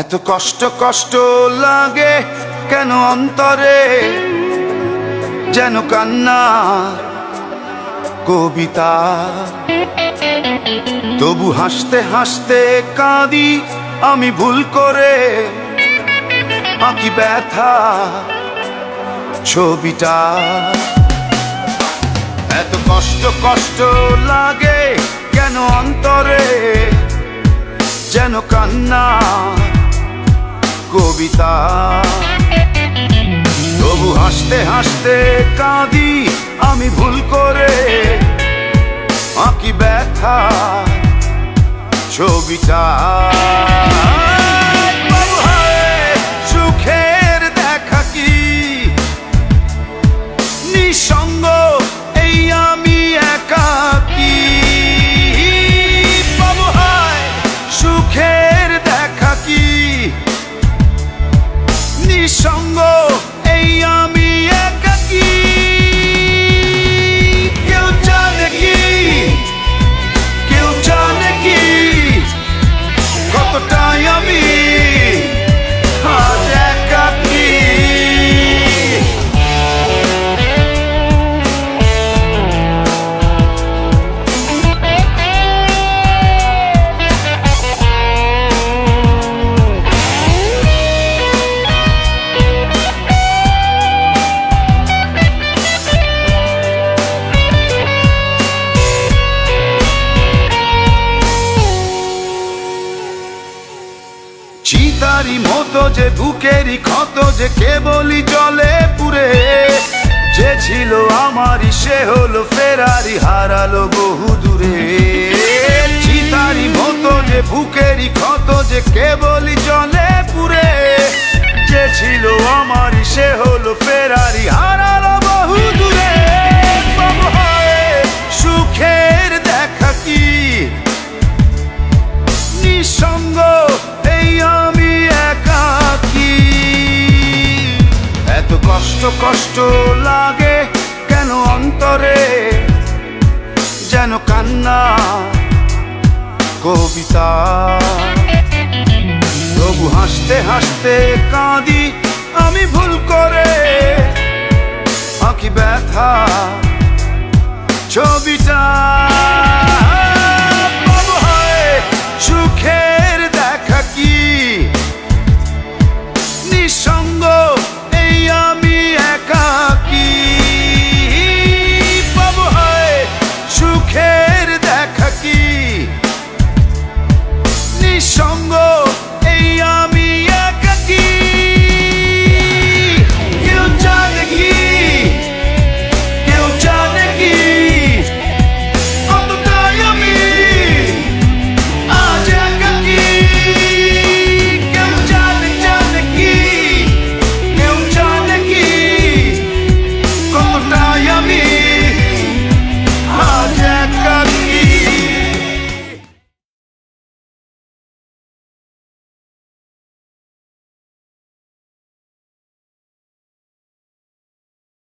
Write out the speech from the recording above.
এত কষ্ট কষ্ট লাগে কেন অন্তরে, যেন কান্না কবিতা। তবু হাসতে হাসতে কাঁদি আমি ভুল করে, আঁকি ব্যথা ছবিটা। এত কষ্ট কষ্ট লাগে কেন অন্তরে, যেন কান্না কবিতা। তবু হাসতে হাসতে কাঁদি আমি ভুল করে, আঁকি ব্যথা ছবিটা। সুখের দেখা কি নিঃসঙ্গ, এই আমি একাকী। বাবু হায় সুখের দেখা কি নিঃসঙ্গ, এই আমি একাকী। কেউ জানে কি, কেউ জানে কি কতটাই আমি আজ একাকী। চিতারি মতো যে বুকেরই ক্ষত যে কেবলই জলে পুরে, যে ছিল আমারই সে হলো ফেরারি হারালো বহু দূরে। চিতারি মতো যে বুকেরই ক্ষত যে কেবলই জলে পুরে, যে ছিল আমারই সে হলো ফেরারি হারালো বহু দূরে। সুখের দেখা কি নিঃসঙ্গ, এই আমি একাকী। এত কষ্ট কষ্ট লাগে কেন অন্তরে, যেন কান্না কবিতা। তবু হাসতে হাসতে কাঁদি আমি ভুল করে, আঁকি ব্যথা ছবিটা। সুখে